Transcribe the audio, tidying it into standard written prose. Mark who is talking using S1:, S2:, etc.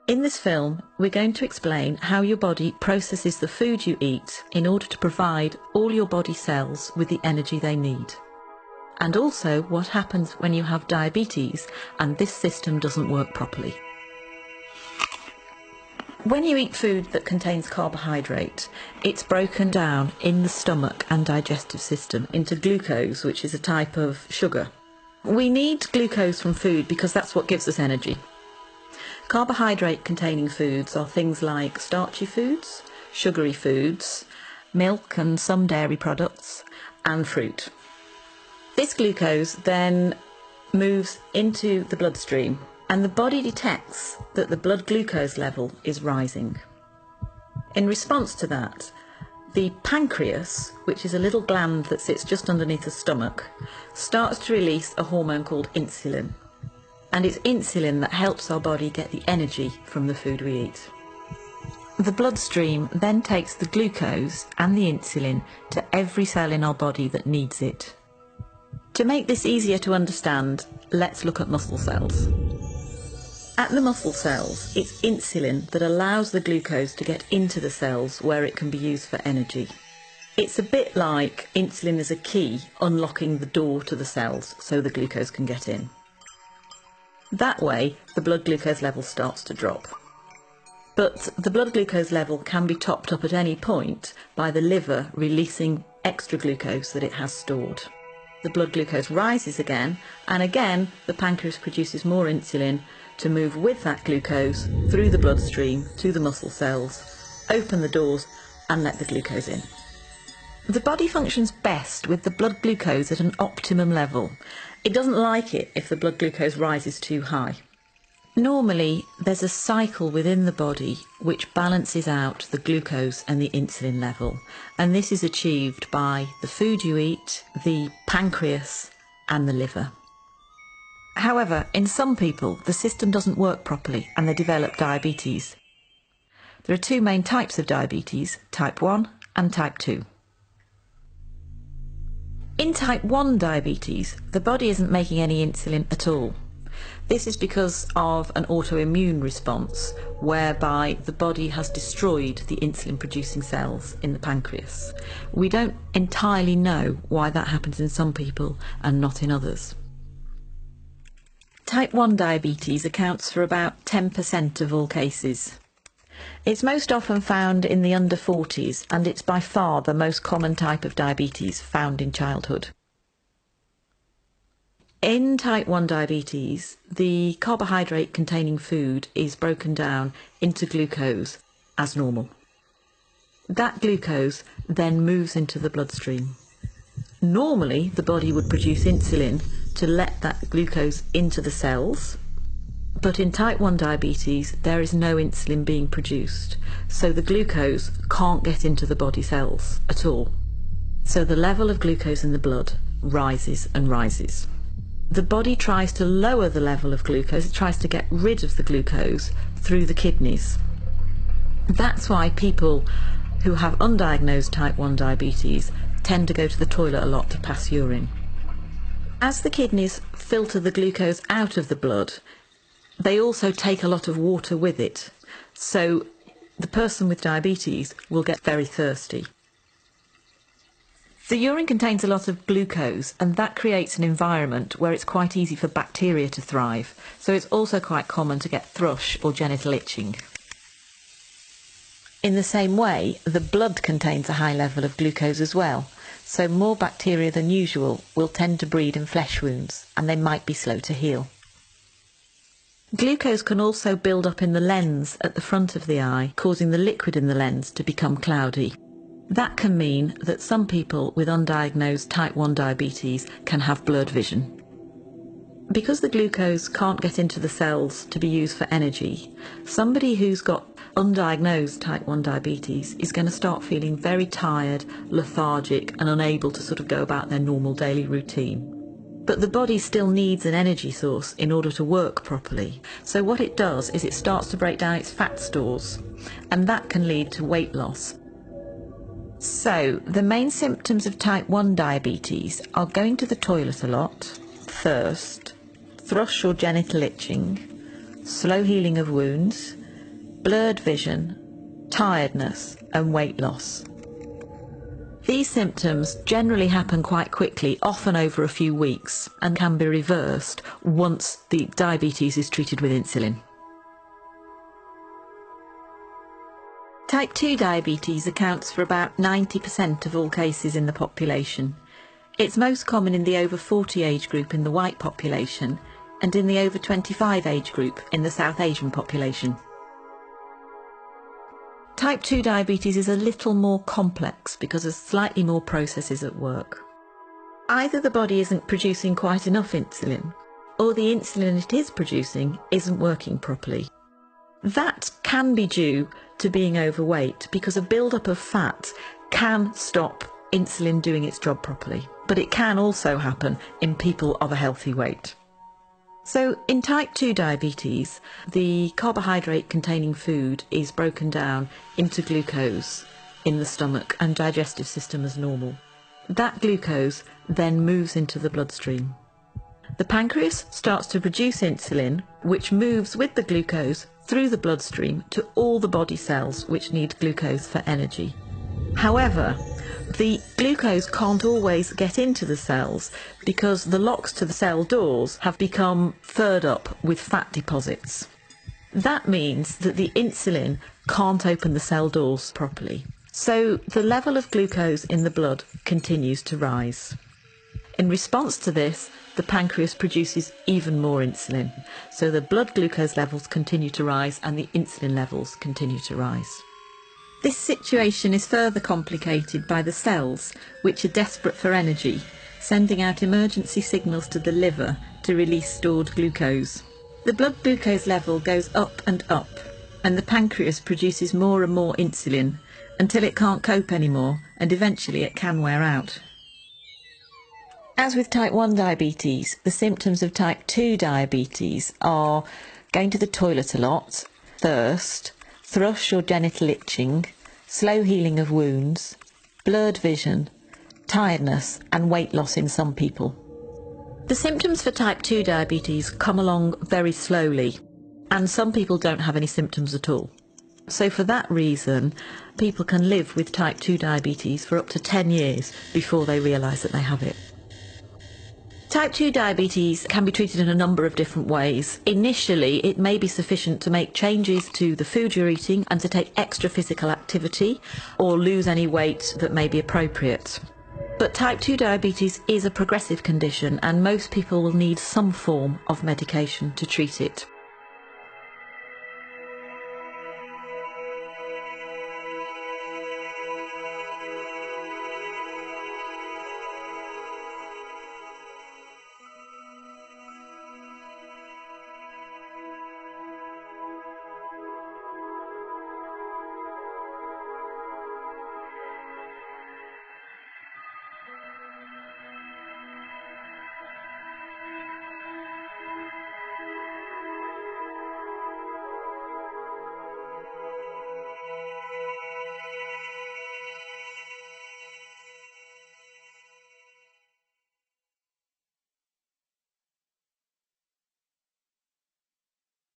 S1: In this film, we're going to explain how your body processes the food you eat in order to provide all your body cells with the energy they need. And also what happens when you have diabetes and this system doesn't work properly. When you eat food that contains carbohydrate, it's broken down in the stomach and digestive system into glucose, which is a type of sugar. We need glucose from food because that's what gives us energy. Carbohydrate-containing foods are things like starchy foods, sugary foods, milk and some dairy products, and fruit. This glucose then moves into the bloodstream, and the body detects that the blood glucose level is rising. In response to that, the pancreas, which is a little gland that sits just underneath the stomach, starts to release a hormone called insulin. And it's insulin that helps our body get the energy from the food we eat. The bloodstream then takes the glucose and the insulin to every cell in our body that needs it. To make this easier to understand, let's look at muscle cells. At the muscle cells, it's insulin that allows the glucose to get into the cells where it can be used for energy. It's a bit like insulin is a key unlocking the door to the cells so the glucose can get in. That way, the blood glucose level starts to drop. But the blood glucose level can be topped up at any point by the liver releasing extra glucose that it has stored. The blood glucose rises again, and again the pancreas produces more insulin to move with that glucose through the bloodstream to the muscle cells, open the doors and let the glucose in. The body functions best with the blood glucose at an optimum level. It doesn't like it if the blood glucose rises too high. Normally, there's a cycle within the body which balances out the glucose and the insulin level, and this is achieved by the food you eat, the pancreas and the liver. However, in some people, the system doesn't work properly and they develop diabetes. There are two main types of diabetes, type 1 and type 2. In type 1 diabetes, the body isn't making any insulin at all. This is because of an autoimmune response whereby the body has destroyed the insulin-producing cells in the pancreas. We don't entirely know why that happens in some people and not in others. Type 1 diabetes accounts for about 10% of all cases. It's most often found in the under 40s, and it's by far the most common type of diabetes found in childhood. In type 1 diabetes, the carbohydrate containing food is broken down into glucose as normal. That glucose then moves into the bloodstream. Normally, the body would produce insulin to let that glucose into the cells. But in type 1 diabetes, there is no insulin being produced, so the glucose can't get into the body cells at all. So the level of glucose in the blood rises and rises. The body tries to lower the level of glucose, it tries to get rid of the glucose through the kidneys. That's why people who have undiagnosed type 1 diabetes tend to go to the toilet a lot to pass urine. As the kidneys filter the glucose out of the blood, they also take a lot of water with it, so the person with diabetes will get very thirsty. The urine contains a lot of glucose, and that creates an environment where it's quite easy for bacteria to thrive, so it's also quite common to get thrush or genital itching. In the same way, the blood contains a high level of glucose as well, so more bacteria than usual will tend to breed in flesh wounds, and they might be slow to heal. Glucose can also build up in the lens at the front of the eye, causing the liquid in the lens to become cloudy. That can mean that some people with undiagnosed type 1 diabetes can have blurred vision. Because the glucose can't get into the cells to be used for energy, somebody who's got undiagnosed type 1 diabetes is going to start feeling very tired, lethargic and unable to sort of go about their normal daily routine. But the body still needs an energy source in order to work properly. So what it does is it starts to break down its fat stores, and that can lead to weight loss. So the main symptoms of type 1 diabetes are going to the toilet a lot, thirst, thrush or genital itching, slow healing of wounds, blurred vision, tiredness and weight loss. These symptoms generally happen quite quickly, often over a few weeks, and can be reversed once the diabetes is treated with insulin. Type 2 diabetes accounts for about 90% of all cases in the population. It's most common in the over 40 age group in the white population and in the over 25 age group in the South Asian population. Type 2 diabetes is a little more complex because there's slightly more processes at work. Either the body isn't producing quite enough insulin, or the insulin it is producing isn't working properly. That can be due to being overweight because a build-up of fat can stop insulin doing its job properly, but it can also happen in people of a healthy weight. So in type 2 diabetes, the carbohydrate containing food is broken down into glucose in the stomach and digestive system as normal. That glucose then moves into the bloodstream. The pancreas starts to produce insulin, which moves with the glucose through the bloodstream to all the body cells which need glucose for energy. However, the glucose can't always get into the cells because the locks to the cell doors have become furred up with fat deposits. That means that the insulin can't open the cell doors properly. So the level of glucose in the blood continues to rise. In response to this, the pancreas produces even more insulin. So the blood glucose levels continue to rise and the insulin levels continue to rise. This situation is further complicated by the cells, which are desperate for energy, sending out emergency signals to the liver to release stored glucose. The blood glucose level goes up, and the pancreas produces more and more insulin until it can't cope anymore, and eventually it can wear out. As with type 1 diabetes, the symptoms of type 2 diabetes are going to the toilet a lot, thirst, thrush or genital itching, slow healing of wounds, blurred vision, tiredness and weight loss in some people. The symptoms for type 2 diabetes come along very slowly, and some people don't have any symptoms at all. So for that reason, people can live with type 2 diabetes for up to 10 years before they realise that they have it. Type 2 diabetes can be treated in a number of different ways. Initially, it may be sufficient to make changes to the food you're eating and to take extra physical activity or lose any weight that may be appropriate. But type 2 diabetes is a progressive condition and most people will need some form of medication to treat it.